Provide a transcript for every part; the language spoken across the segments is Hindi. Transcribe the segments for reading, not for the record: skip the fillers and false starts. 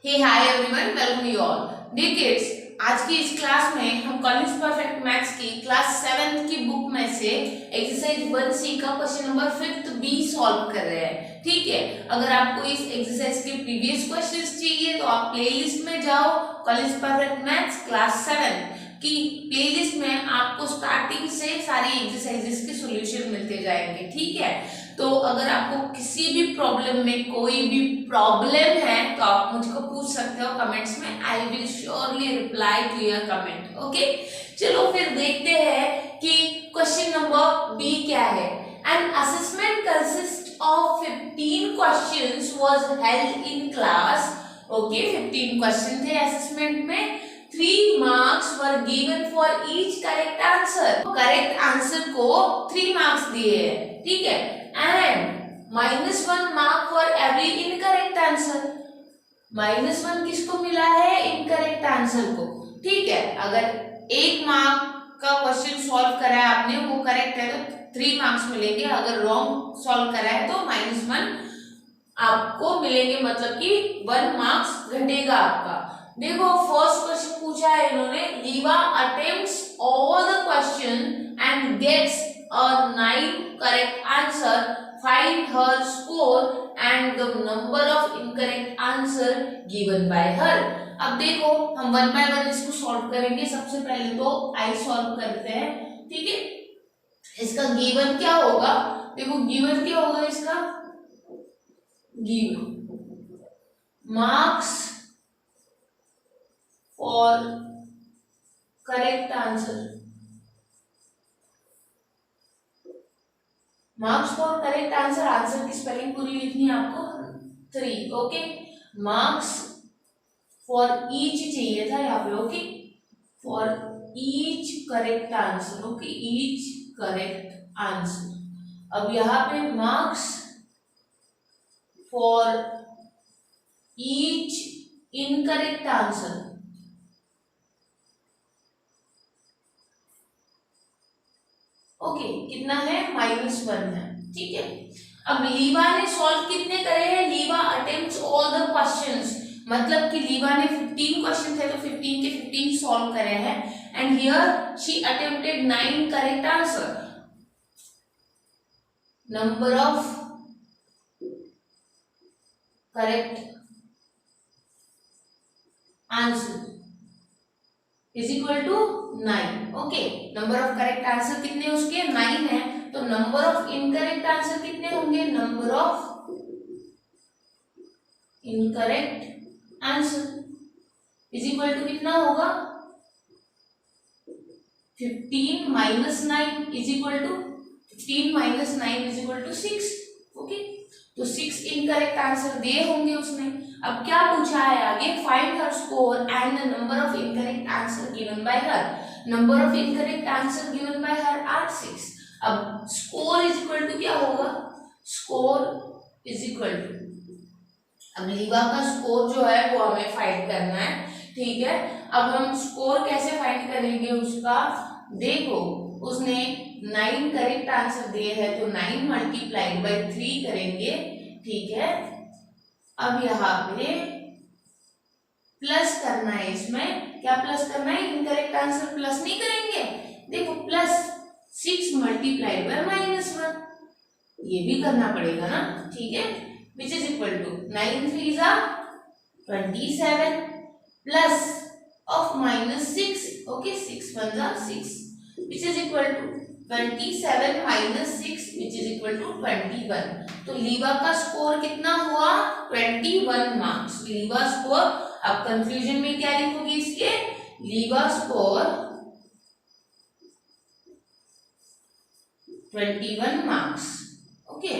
Hey hi everyone, welcome you all. Dear kids, आज की इस क्लास में हम कॉलेज परफेक्ट मैथ्स की क्लास 7 की बुक में से एक्सरसाइज 1C का question number 5th B solve कर रहे हैं। ठीक है, अगर आपको इस एक्सरसाइज के प्रीवियस क्वेश्चंस चाहिए तो आप प्लेलिस्ट में जाओ। कॉलेज परफेक्ट मैथ्स क्लास 7 की प्लेलिस्ट में आपको स्टार्टिंग से सारी एक्सरसाइजेस के सॉल्यूशन मिलते जाएंगे। ठीक है, तो अगर आपको किसी भी प्रॉब्लम में कोई भी प्रॉब्लम है तो आप मुझको पूछ सकते हो कमेंट्स में। I will surely reply to your comment. Okay, चलो फिर देखते हैं कि क्वेश्चन नंबर बी क्या है। An assessment consist of 15 questions was held in class. Okay, 15 question थे असेसमेंट में। 3 marks were given for each correct answer. Correct answer को 3 मार्क्स दिए हैं। ठीक है, and -1 mark for every incorrect answer. -1 किसको मिला है? इनकरेक्ट आंसर को। ठीक है, अगर 1 मार्क का क्वेश्चन सॉल्व करा है आपने, वो करेक्ट है तो 3 मार्क्स मिलेंगे। अगर रॉन्ग सॉल्व करा है तो -1 आपको मिलेंगे, मतलब कि 1 मार्क्स घटेगा आपका। देखो, फर्स्ट क्वेश्चन पूछा है इन्होंने, Leeva attempts all the question and gets a 9 correct answer. Find her score and the number of incorrect answer given by her. अब देखो, हम 1 by 1 इसको सॉल्व करेंगे। सबसे पहले तो आई सॉल्व करते हैं। ठीक है, इसका गिवन क्या होगा? देखो, गिवन क्या होगा इसका? Given marks for correct answer. Marks for correct answer, answer की स्पेलिंग पूरी लिखनी है आपको 3। ओके, मार्क्स फॉर ईच चाहिए था यहाँ पे। Okay, for each correct answer. Okay, each correct answer. अब यहाँ पे marks for each incorrect answer. Okay, कितना है? -1 है। ठीक है, अब लीवा ने सॉल्व कितने करे हैं? लीवा अटेम्प्ट्स ऑल द क्वेश्चंस, मतलब कि लीवा ने 15 क्वेश्चन थे तो 15 के 15 सॉल्व करे हैं। And here she attempted 9 correct answer. Number of correct answer is equal to 9। Okay, number of correct answer कितने उसके? 9 है। तो नंबर ऑफ इनकरेक्ट आंसर कितने होंगे? Number of incorrect answer is equal to कितना होगा? 15 minus 9 is equal to 15 minus 9 is equal to 6। Okay, तो 6 इनकरेक्ट आंसर दिए होंगे उसने। अब क्या पूछा है आगे? Find her score and the number of incorrect answer given by her. Number of incorrect answer given by her are 6। अब स्कोर इज इक्वल टू क्या होगा? स्कोर इज इक्वल टू, अब लीवा का स्कोर जो है वो हमें फाइंड करना है। ठीक है, अब हम स्कोर कैसे फाइंड करेंगे उसका? देखो, उसने 9 करेक्ट आंसर दिए हैं तो 9 मल्टीप्लाइड बाय 3 करेंगे। ठीक है, अब यहाँ पे प्लस करना है। इसमें क्या प्लस करना है? इनकरेक्ट आंसर प्लस नहीं करेंगे। देखो, प्लस 6 मल्टीप्लाइड बाय -1, ये भी करना पड़ेगा ना। ठीक है, विच इज इक्वल टू 9 3 जा 27 प्लस ऑफ -6। ओके, 6 1 जा 6, which is equal to 27 minus 6 which is equal to 21। तो लीवा का स्कोर कितना हुआ? 21 मार्क्स। लीवा स्कोर, अब कंफ्यूजन में क्या लिखोगे इसके? Leeva score 21 marks. Okay,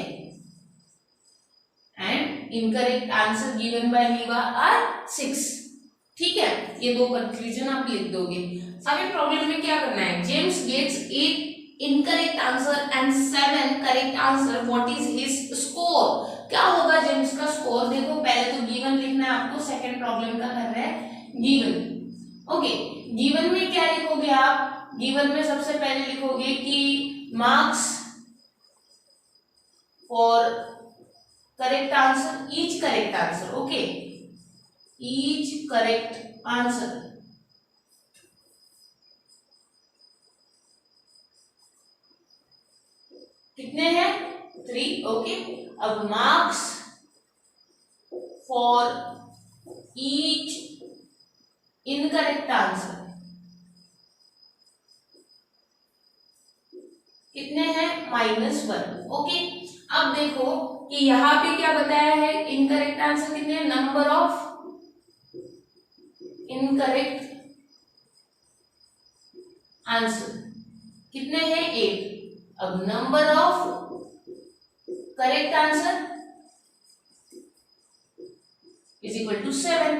and incorrect answer given by Leeva are 6। ठीक है, ये दो कंक्लूजन आप लिख दोगे। अब प्रॉब्लम में क्या करना है? James gets 8 incorrect answer and 7 correct answer, what is his score? क्या होगा जेम्स का स्कोर? देखो, पहले तो गिवन लिखना है आपको, सेकंड प्रॉब्लम का कर रहे हैं गिवन। ओके, गिवन में क्या लिखोगे आप? गिवन में सबसे पहले लिखोगे कि marks for correct answer, each correct answer. Okay, each correct answer. कितने हैं? 3. ओके, अब marks for each incorrect answer कितने हैं? -1. ओके, अब देखो कि यहाँ पे क्या बताया है, इनकरेक्ट आंसर कितने हैं? नंबर ऑफ इनकरेक्ट आंसर कितने हैं? 8. अब number of correct answer is equal to 7.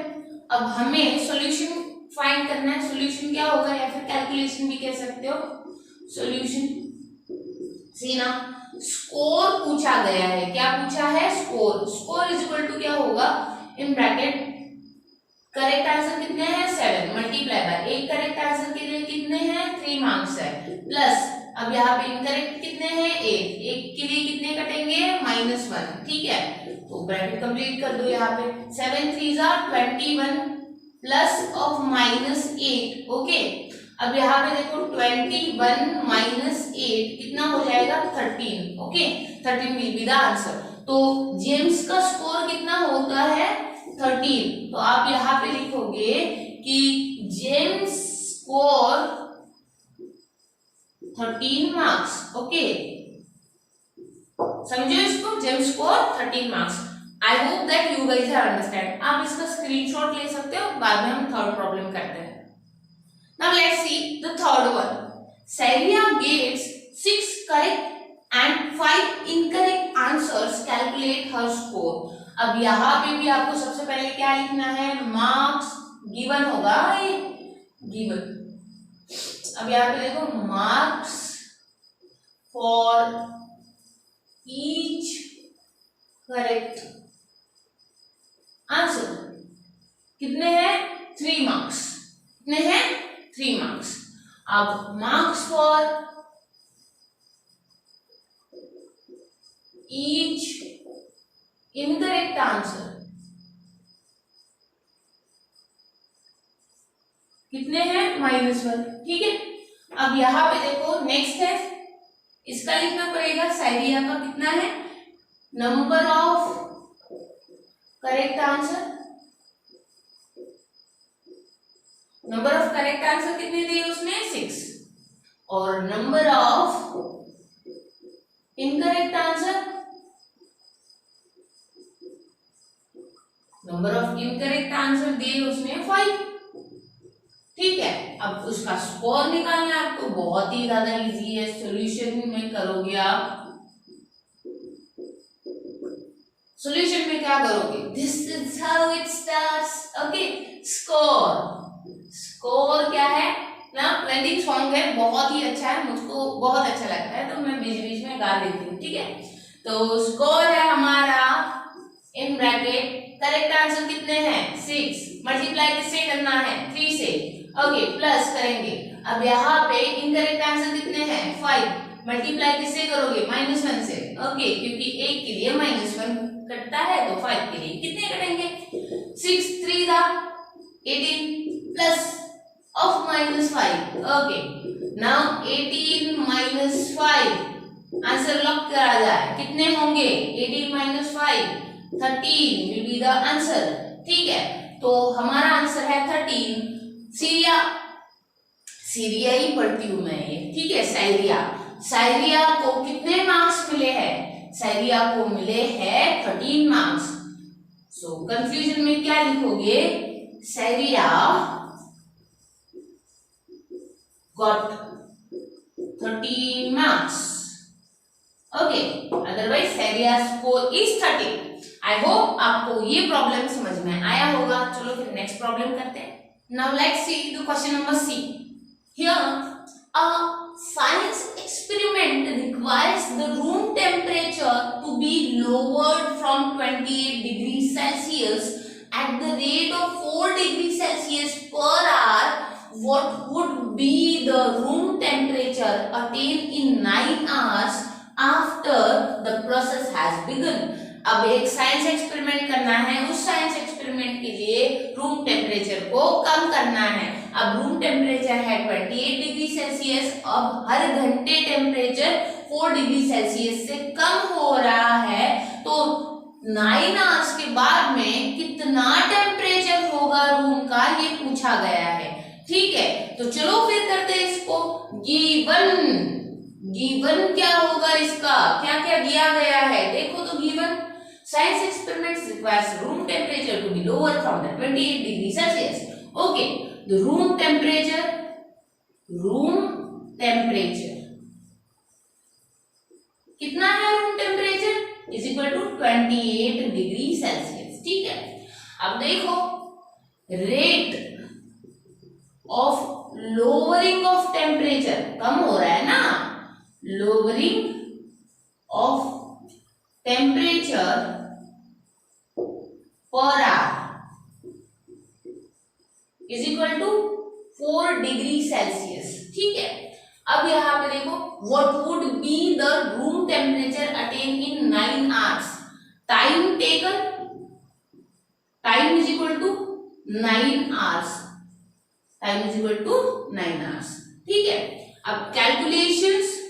अब हमें सॉल्यूशन फाइंड करना है. सॉल्यूशन क्या होगा, या फिर कैलकुलेशन भी कह सकते हो. सॉल्यूशन सी ना, स्कोर पूछा गया है. क्या पूछा है? Score. Score is equal to क्या होगा, इन ब्रैकेट करेक्ट आंसर कितने हैं? 7 मल्टीप्लाई बाय एक करेक्ट आंसर के लिए कितने हैं? 3 मार्क्स है, प्लस अब यहाँ पे इनकरेक्ट कितने हैं? 8. एक के लिए कितने कटेंगे? -1. ठीक है, तो ब्रैकेट कंप्लीट कर दो. यहाँ पे 7 3 21 प्लस ऑफ -8. ओके, अब यहाँ पे देखो 21 - 8 कितना हो जाएगा? 13. Okay, 13 will be the answer. तो जेम्स का स्कोर कितना होता है? 13. तो आप यहाँ पे लिखोगे कि जेम्स स्कोर 13 मार्क्स. ओके, समझो इसको, James score 13 marks. I hope that you guys are understand. आप इसका स्क्रीनशॉट ले सकते हो, बाद में हम थर्ड प्रॉब्लम करते हैं. Now let's see the third one. Saria gets 6 correct and 5 incorrect answers. Calculate her score. अब यहाँ पे भी आपको सबसे पहले क्या लिखना है? मार्क्स गिवन होगा, ये गिवन. अब यहाँ पे देखो marks for each correct answer कितने हैं? 3 मार्क्स. कितने हैं? 3 मार्क्स. अब marks for each incorrect answer कितने हैं? -1. ठीक है, अब यहां पे देखो नेक्स्ट है, इसका लिखना पड़ेगा. साइरिया का कितना है? Number of correct answer. Number of correct answer कितने दिए उसने? 6. और number of incorrect answer, number of incorrect answer दिए उसने 5. ठीक है, अब उसका स्कोर निकालना है आपको. बहुत ही ज्यादा इजी है. सॉल्यूशन में करोगे आप, सॉल्यूशन में क्या करोगे? This is how it starts. Okay, score. Score क्या है ना, ट्रेंडिंग सॉन्ग है, बहुत ही अच्छा है, मुझको बहुत अच्छा लगता है, तो मैं बीच बीच में गा देती हूँ. ठीक है, तो स्कोर है हमारा इन ब्रैकेट करेक्ट आंसर कितने हैं? 6. मल्टीप्लाई किससे करना है? 3 से. ओके, प्लस करेंगे. अब यहाँ पे इनकरेक्ट आंसर कितने हैं? 5. मल्टीप्लाई किससे करोगे? -1 से. ओके, क्योंकि एक के लिए -1 कटता है, तो 5 के लिए कितने कटेंगे? 6 3 18 plus of -5. Okay, now 18 - 5 answer lock करा जाए. कितने होंगे? 18 - 5 13 will be the answer. ठीक है, तो हमारा आंसर है 13. सीरिया, सीरिया ही पढ़ती हूं मैं ये. ठीक है, साइरिया. साइरिया को कितने मार्क्स मिले हैं? साइरिया को मिले हैं 13 मार्क्स. सो कंफ्यूजन में क्या लिखोगे? Syria got 13 marks. Okay, otherwise Saria's score is 13. I hope आपको ये प्रॉब्लम समझ में आया होगा. चलो फिर नेक्स्ट प्रॉब्लम करते हैं. Now let's see the question number C. Here a science experiment requires the room temperature to be lowered from 28 degrees Celsius at the rate of 4 degrees Celsius per hour. What would be the room temperature attained in 9 hours after the process has begun? अब एक साइंस एक्सपेरिमेंट करना है. उस साइंस एक्सपेरिमेंट के लिए टेम्परेचर को कम करना है। अब रूम टेम्परेचर है 28 डिग्री सेल्सियस, अब हर घंटे टेम्परेचर 4 डिग्री सेल्सियस से कम हो रहा है, तो 9 आवर्स के बाद में कितना टेम्परेचर होगा रूम का, ये पूछा गया है। ठीक है, तो चलो फिर करते हैं इसको। गिवन क्या होगा इसका, क्या क्या दिया गया है देखो तो। Given science experiments requires room temperature to be lower from the 28 degree Celsius. Okay, the room temperature कितना है room temperature is equal to 28 degree Celsius. ठीक है, अब देखो rate of lowering of temperature कम हो रहा है ना, लोअरिंग ऑफ टेम्परेचर पर hour is equal to 4 degree Celsius. ठीक है, अब यहां पे देखो what would be the room temperature attain in 9 hours. Time taken, time is equal to 9 hours, time is equal to 9 hours. ठीक है, अब कैलकुलेशंस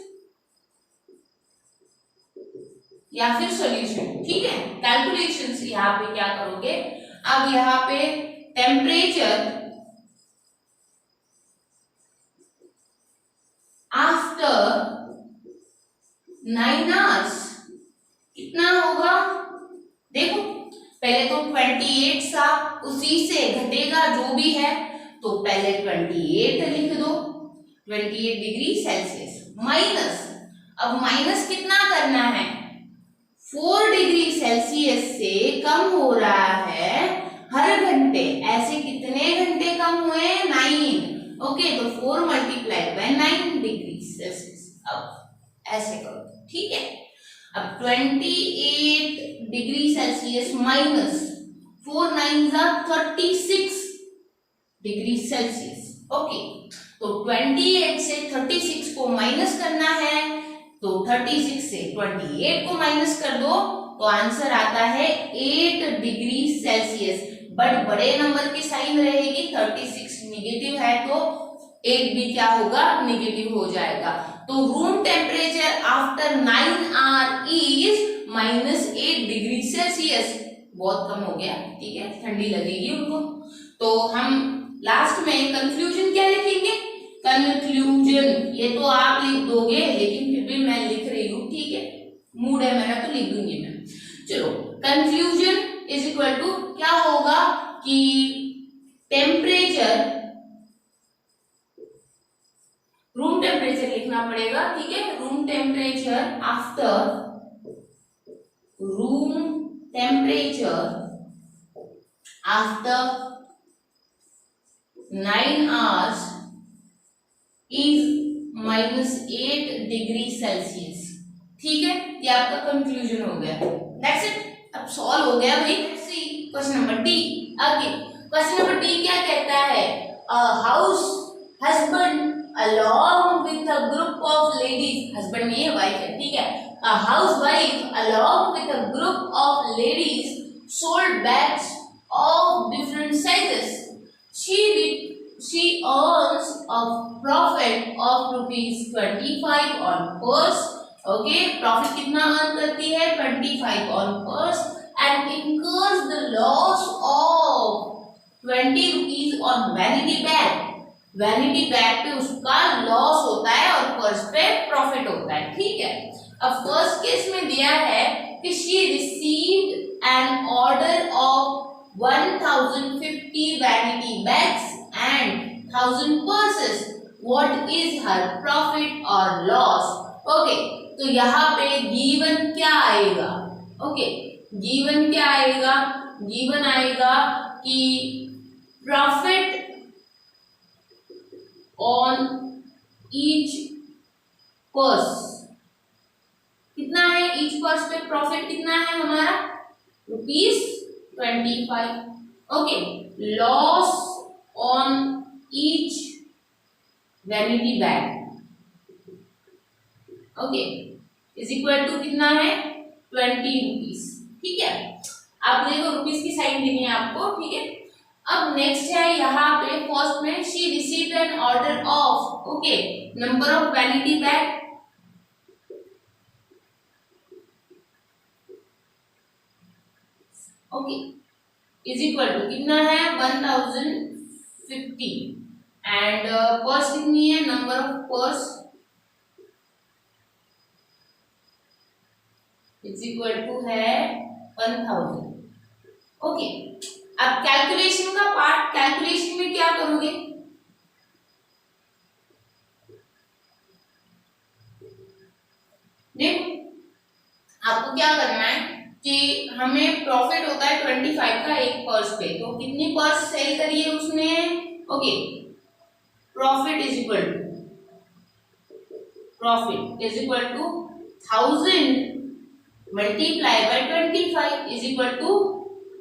या फिर सॉल्यूशन। ठीक है, कैलकुलेशंस यहाँ पे क्या करोगे, अब यहाँ पे टेम्परेचर आफ्टर 9 आवर्स कितना होगा, देखो पहले तो 28 था, उसी से घटेगा जो भी है, तो पहले 28 लिख दो, 28 डिग्री सेल्सियस माइनस, अब माइनस कितना करना है, 4 डिग्री सेल्सियस से कम हो रहा है हर घंटे। ऐसे कितने घंटे कम हुए, 9। ओके, तो 4 मल्टीप्लाइड बाय 9 डिग्री सेल्सियस। अब ऐसे करो, ठीक है। अब 28 degree Celsius minus 4 9 36 degree Celsius. Okay, तो 28 से 36 को माइनस करना है, तो 36 से 28 को माइनस कर दो तो आंसर आता है 8 डिग्री सेल्सियस। बट बड़े नंबर की साइन रहेगी, 36 निगेटिव है तो 8 भी क्या होगा, निगेटिव हो जाएगा। तो room temperature after 9 our is -8 degree Celsius. बहुत कम हो गया, ठीक है, ठंडी लगेगी उनको। तो हम लास्ट में कंक्लूजन क्या लिखेंगे, कंक्लूजन ये तो आप लिख दोगे, लेकिन फिर भी मैं लिख रही हूँ, ठीक है, मूड है मेरा तो लिख दूंगी मैं। चलो, कंक्लूजन इज इक्वल टू क्या होगा कि टेम्परेचर, रूम टेम्परेचर लिखना पड़ेगा, ठीक है, room temperature after, room temperature after 9 hours is -8 degree Celsius. ठीक है, ये आपका कंक्लूजन हो गया। दैट्स इट, अब सॉल्व हो गया भाई। सी क्वेश्चन नंबर डी। आगे क्वेश्चन नंबर डी क्या कहता है, a house husband along with a group of ladies, husband नहीं है, वाइफ है, ठीक है, a housewife along with a group of ladies sold bags of different sizes. She earns a profit of ₹25 on purse. Okay, profit कितना earn करती है, 25 on purse, and incurs the loss of 20 rupees on vanity bag. Vanity bag पे उसका लॉस होता है और पर्स पे प्रॉफिट होता है, ठीक है। अब फर्स्ट केस में दिया है कि she received an order of 1050 vanity bags and 1000 purses, what is her profit और लॉस। ओके, तो यहाँ पे गिवन क्या आएगा, ओके, गिवन क्या आएगा, गिवन आएगा कि प्रॉफिट on each पर्स कितना है, each पर्स पे प्रॉफिट कितना है हमारा, ₹25। Okay, loss on each vanity bag, okay, is equal to कितना है, 20 रुपीज। ठीक है, आप देखो रुपीज की साइन देनी है आपको, ठीक है। अब नेक्स्ट है यहाँ पे फर्स्ट में she received an order of okay number of vanity bag okay is equal to कितना है 1050 एंड पर्स कितनी है number of purse is equal to है 1000 ओके। अब कैलकुलेशन का पार्ट कैलकुलेशन में क्या करोगे देखो आपको क्या करना है कि हमें प्रॉफिट होता है 25 का एक पर्स पे तो कितनी पर्स सेल करी है उसने okay profit is equal to 1000 multiply by 25 is equal to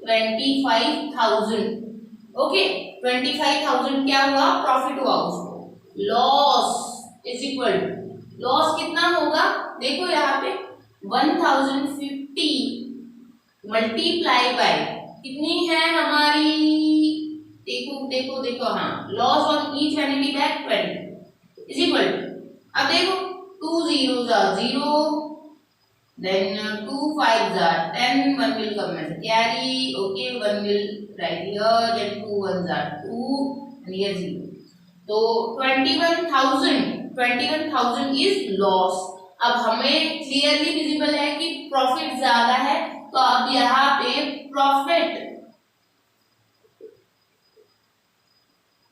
25,000 okay 25,000 क्या हुआ प्रॉफिट हुआ उसको लॉस इज इक्वल लॉस कितना होगा देखो यहाँ पे 1050 मल्टीप्लाई बाय कितनी है हमारी देखो देखो देखो हाँ loss on each vanity bag 20 is equal अब देखो 2 zeros are 0 then 2 5s are 10 one will come as carry okay one will write here then 2 1s are 2 and here 0 तो 21,000 is loss अब हमें क्लियरली विजिबल है कि प्रॉफिट ज्यादा है तो अब यहाँ पे profit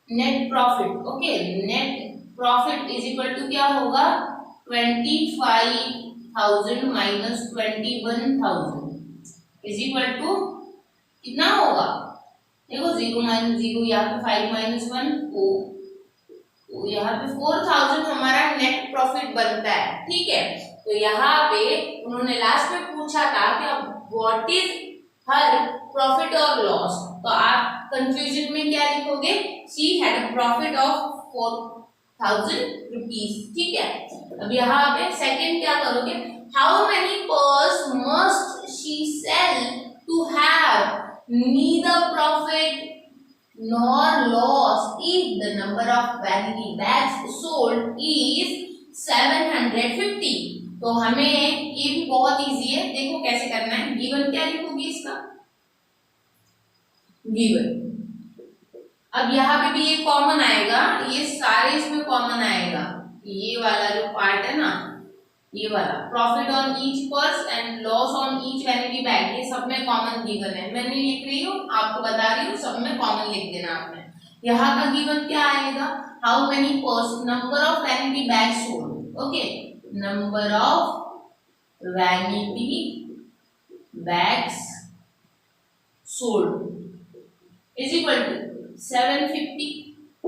net profit okay net profit is equal to क्या होगा 25,000 माइनस 21,000 इज इक्वल टू कितना होगा देखो 0 माइनस 0 यहाँ पे 5 माइनस 1 तो यहाँ पे 4,000 हमारा नेट प्रॉफिट बनता है ठीक है। तो यहाँ पे उन्होंने लास्ट में पूछा था कि व्हाट इज हर प्रॉफिट और लॉस तो आप कंफ्यूजन में क्या लिखोगे she had a profit of 4,000 rupees ठीक है। अब यहाँ पे सेकंड क्या करोगे how many purse must she sell to have neither profit nor loss if the number of vanity bags sold is 750 तो हमें ये भी बहुत इजी है देखो कैसे करना है गिवन क्या लिखोगे इसका गिवन अब यहाँ पे भी ये कॉमन आएगा ये सारे इसमें कॉमन आएगा ये वाला जो पार्ट है ना ये वाला profit on each purse and loss on each vanity bag ये सब में कॉमन गिवन है मैंने लिख रही हूँ आपको बता रही हूँ सब में कॉमन लिख देना आपने यहाँ का गिवन क्या आएगा how many purse number of vanity bag sold okay number of vanity bags sold is equal to 750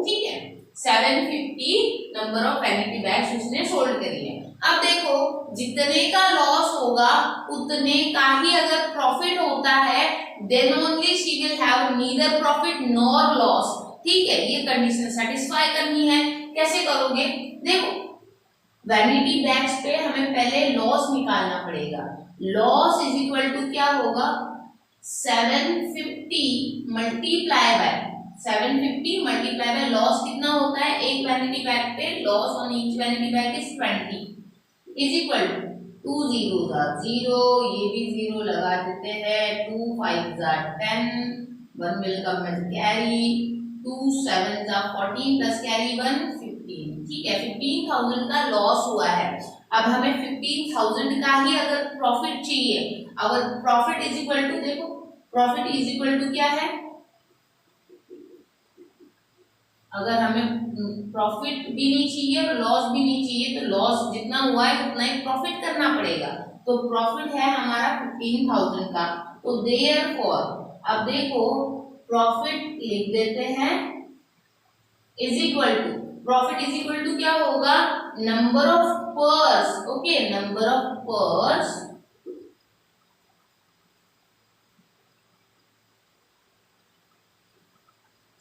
ठीक है 750 नंबर ऑफ वैनिटी बैग्स उसने सोल्ड करी है। अब देखो जितने का लॉस होगा उतने का ही अगर प्रॉफिट होता है then only she will have neither profit nor loss ठीक है ये कंडीशन सेटिस्फाई करनी है कैसे करोगे देखो वैनिटी बैग्स पे हमें पहले लॉस निकालना पड़ेगा लॉस इज इक्वल टू क्या होगा 750 multiply by 750 multiply by loss कितना होता है एक वैनिटी बैग पे loss on each vanity bag is 20 is equal to 2 zeros are 0 ये भी 0 लगा देते हैं 2 5s are 10 1 will come as carry 2 7s are 14 plus carry 1 15 ठीक है 15,000 का लॉस हुआ है। अब हमें 15,000 का ही अगर प्रॉफिट चाहिए अगर प्रॉफिट इज इक्वल टू देखो प्रॉफिट इज इक्वल टू क्या है अगर हमें प्रॉफिट भी नहीं चाहिए और लॉस भी नहीं चाहिए तो लॉस जितना हुआ है उतना ही प्रॉफिट करना पड़ेगा तो प्रॉफिट है हमारा 15,000 का तो देयरफॉर अब देखो प्रॉफिट लिख देते हैं is equal to profit is equal to क्या होगा number of purse okay number of purse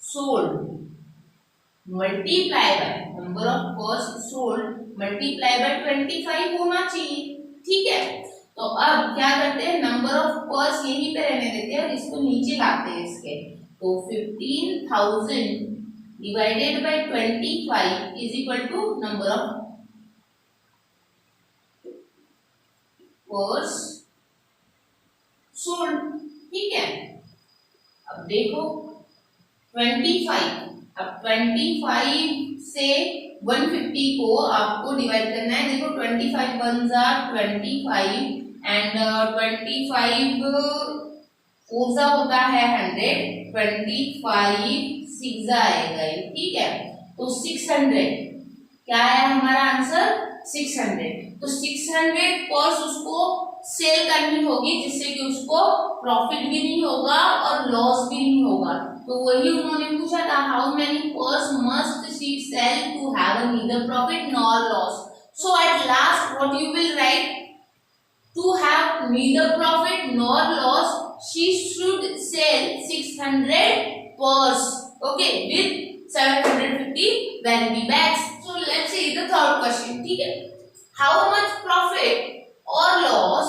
sold multiply by number of purse sold multiply by 25 होना चाहिए ठीक है। तो अब क्या करते हैं नंबर ऑफ पर्स यहीं पे रहने देते हैं और इसको नीचे लाते हैं इसके तो 15,000 divided by 25 is equal to number of purse sold. ठीक है, अब देखो 25, अब 25 से 150 को आपको डिवाइड करना है। देखो 25 वन जा 25 एंड 25 फोर जा होता है 100, 25 सिक्स जा आएगा ये। ठीक है, तो 600 क्या है हमारा आंसर 600। तो 600 पर्स उसको सेल करनी होगी जिससे कि उसको प्रॉफिट भी नहीं होगा और लॉस भी नहीं होगा। तो वही उन्होंने पूछा था, how many purse must she sell to have neither profit nor loss. So at last what you will write, to have neither profit nor loss she should sell 600 purse, okay, with 750 vanity bags. So let's see the third question. ठीक है, how much profit or loss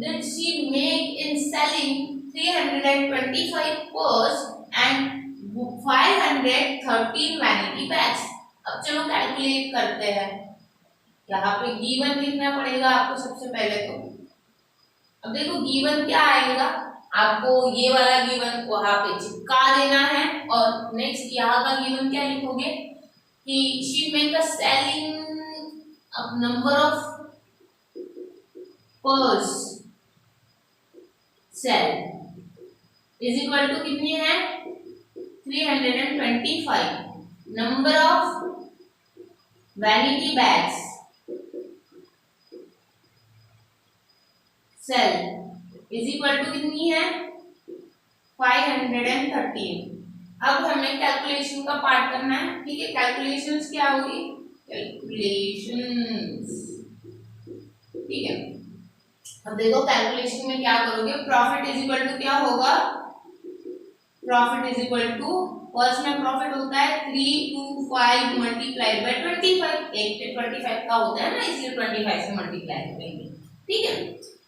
did she make in selling 325 purse and 513 vanity bags? अब चलो कैलकुलेट करते हैं। यहाँ पे गिवन लिखना पड़ेगा आपको सबसे पहले। तो अब देखो गिवन क्या आएगा, आपको ये वाला गिवन वहां पे चिपका देना है और नेक्स्ट यहाँ का गिवन क्या लिखोगे कि she make a selling number of purse sell is equal to कितनी है 325, number of vanity bags sell is equal to कितनी है 513। अब हमें कैलकुलेशन का पार्ट करना है। ठीक है, कैलकुलेशंस क्या होगी, कैलकुलेशंस। ठीक है, अब देखो कैलकुलेशन में क्या करोगे, प्रॉफिट इज इक्वल टू क्या होगा, profit is equal to first में प्रॉफिट होता है 325 मल्टीप्लाइड बाय 25, एक पे 25 का होता है ना, इसलिए 25 से मल्टीप्लाई करेंगे। ठीक है,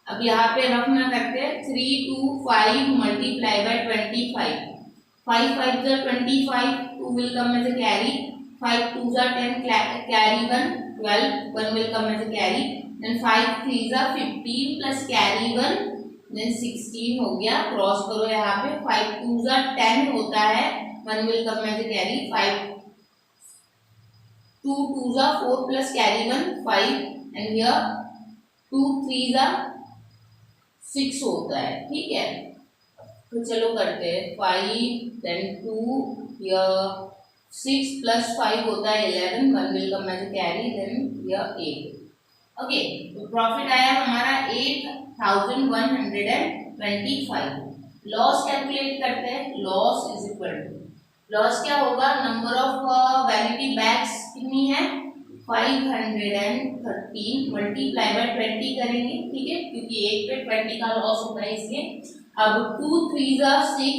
अब यहाँ पे रफ ना करते हैं 325 मल्टीप्लाई बाय 25, 5 5 जा 25, 2 will come as a carry, 5 2 जा 10 carry 1 12, 1 will come as a carry, then 5 3 जा 15 plus carry 1 then 16 हो गया। क्रॉस करो यहाँ पे 5 2 जा 10 होता है, 1 will come as a carry, 5 2 2 जा 4 plus carry 1 5 and here 2 3 जा 6 होता है। ठीक है, तो चलो करते हैं 5 then 2 here 6 plus 5 होता है 11, 1 will come as a carry then here 8। ओके, तो प्रॉफिट आया हमारा 8125। लॉस कैलकुलेट करते हैं, loss is equal to, loss क्या होगा, नंबर ऑफ वैनिटी बैग्स कितनी है 513 मल्टीप्लाई बाय 20 करेंगे। ठीक है, क्योंकि एक पे 20 का लॉस होता है इसलिए। अब 2 3 जा 6,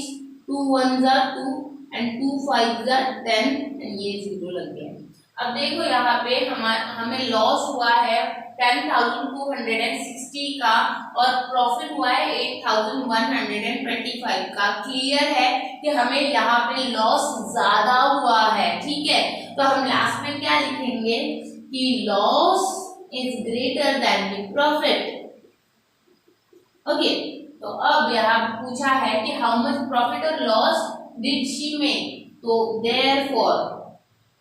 2 1 जा 2 एंड 2 5 जा 10 एंड ये 0 लग गया। अब देखो यहाँ पे हमें लॉस हुआ है 10,260 का और प्रॉफिट हुआ है 8,125 का। क्लियर है कि हमें यहाँ पे लॉस ज्यादा हुआ है। ठीक है, तो हम लास्ट में क्या लिखेंगे कि loss is greater than the profit. Okay, तो अब यहाँ पूछा है कि हाउ मच प्रॉफिट और लॉस डिड शी मेक, तो देयरफॉर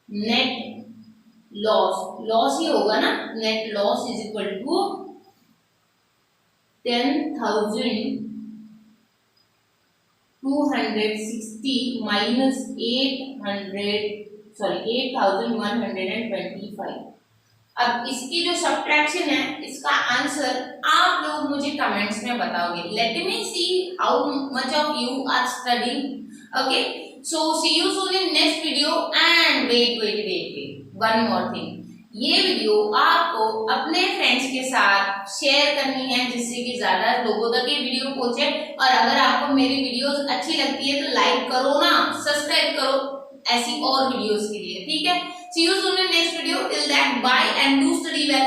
नेट लॉस ही होगा ना, net loss is equal to 10,260 minus 8,125। अब इसकी जो सब्ट्रैक्शन है इसका आंसर आप लोग मुझे कमेंट्स में बताओगे। Let me see how much of you are studying. Okay, so see you soon in next video and wait one more thing, ये वीडियो आपको अपने फ्रेंड्स के साथ शेयर करनी है जिससे कि ज्यादा लोगों तक ये वीडियो पहुंचे। और अगर आपको मेरी वीडियोस अच्छी लगती है तो लाइक करो ना, सब्सक्राइब करो ऐसी और वीडियोस के लिए। ठीक है, see you soon in next video, till that bye and do study well.